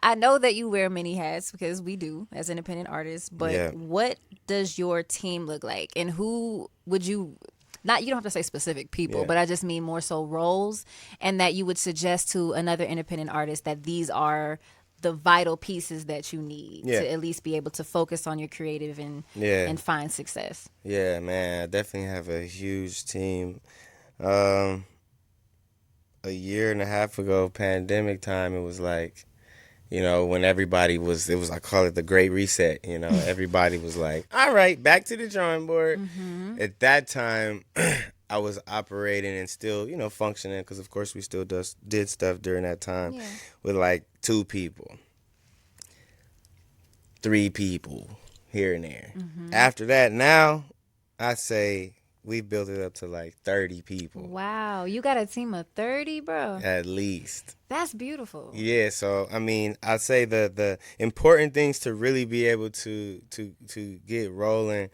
I know that you wear many hats because we do as independent artists, Yeah. but what does your team look like? And who would you, not, you don't have to say specific people, Yeah. but I just mean more so roles, and that you would suggest to another independent artist that these are the vital pieces that you need Yeah. to at least be able to focus on your creative Yeah. and find success. Yeah, man. I definitely have a huge team. Um, a year and a half ago, pandemic time, it was like, when everybody was, it was, I call it the great reset. Everybody was like, all right, back to the drawing board. At that time, I was operating and still, functioning, because of course we still did stuff during that time Yeah. with like 2 people, 3 people here and there. After that, now I say we built it up to like 30 people Wow, you got a team of 30, bro. at least. That's beautiful. Yeah, so I mean, I'd say the important things to really be able to get rolling,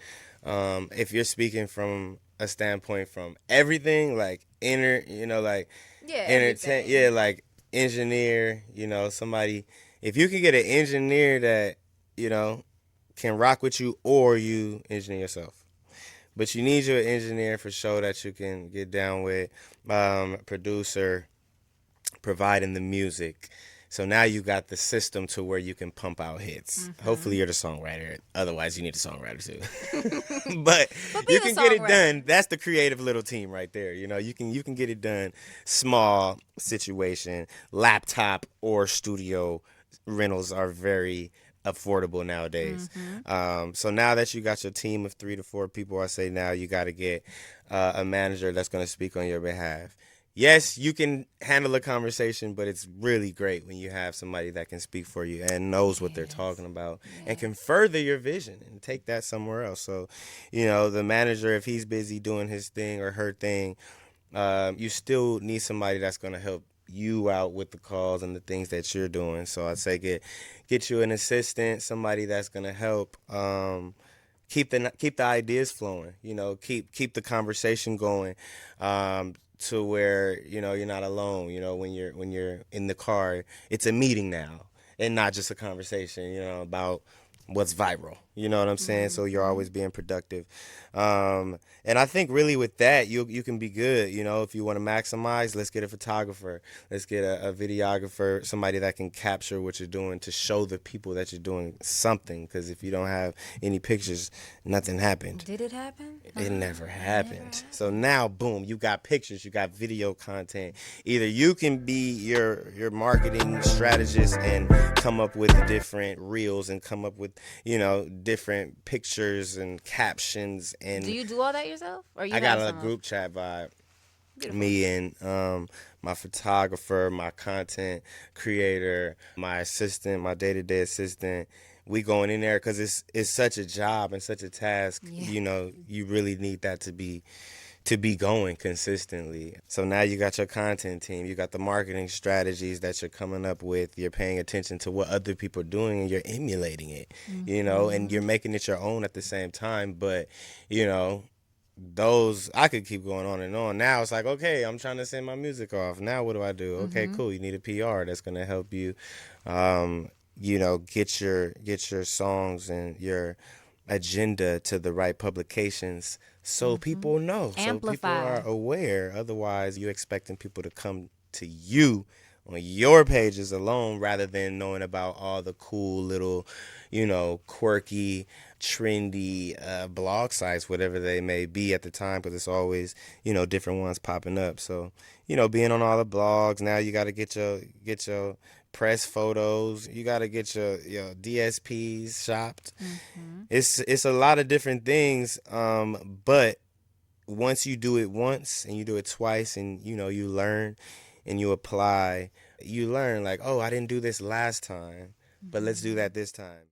if you're speaking from a standpoint from everything, like like Yeah, entertain, everything. yeah, like engineer, somebody. If you can get an engineer that can rock with you, or you engineer yourself. But you need your engineer for sure that you can get down with, producer, providing the music. So now you got the system to where you can pump out hits. Hopefully you're the songwriter. Otherwise, you need a songwriter too. But be you the can get it songwriter. done. That's the creative little team right there. You can get it done. Small situation, laptop or studio rentals are very affordable nowadays. So now that you got your team of 3 to 4 people, I say now you got to get a manager that's going to speak on your behalf. Yes, you can handle a conversation, but it's really great when you have somebody that can speak for you and knows what they're talking about and can further your vision and take that somewhere else. So, the manager, if he's busy doing his thing or her thing, you still need somebody that's going to help you out with the calls and the things that you're doing. So I'd say get you an assistant, somebody that's going to help keep the ideas flowing, keep the conversation going, to where you're not alone. When you're in the car, it's a meeting now and not just a conversation, about what's viral. You know what I'm saying? So you're always being productive. And I think really with that, you can be good. If you want to maximize, let's get a photographer. Let's get a videographer, somebody that can capture what you're doing to show the people that you're doing something. Because if you don't have any pictures, nothing happened. Did it happen? It never happened. So now, boom, you got pictures, you got video content. Either you can be your marketing strategist and come up with different reels and come up with, different pictures and captions. And Do you do all that yourself? Or you I got have a someone? group chat vibe. Beautiful. Me and my photographer, my content creator, my assistant, my day-to-day assistant. We going in there because it's such a job and such a task. Yeah. You really need that to be going consistently. So now you got your content team, you got the marketing strategies that you're coming up with, you're paying attention to what other people are doing and you're emulating it, and you're making it your own at the same time. But, those, I could keep going on and on. Now it's like, okay, I'm trying to send my music off. Now what do I do? Okay, cool. You need a PR that's going to help you, get your songs and your agenda to the right publications so people know, so people Amplify. are aware. Otherwise, you're expecting people to come to you on your pages alone rather than knowing about all the cool little, quirky, trendy blog sites, whatever they may be at the time, because it's always, different ones popping up. So, being on all the blogs, now you got to get your press photos. You got to get your DSPs shopped. It's a lot of different things, but once you do it once and you do it twice and you learn and you apply, you learn like, oh, I didn't do this last time, but let's do that this time.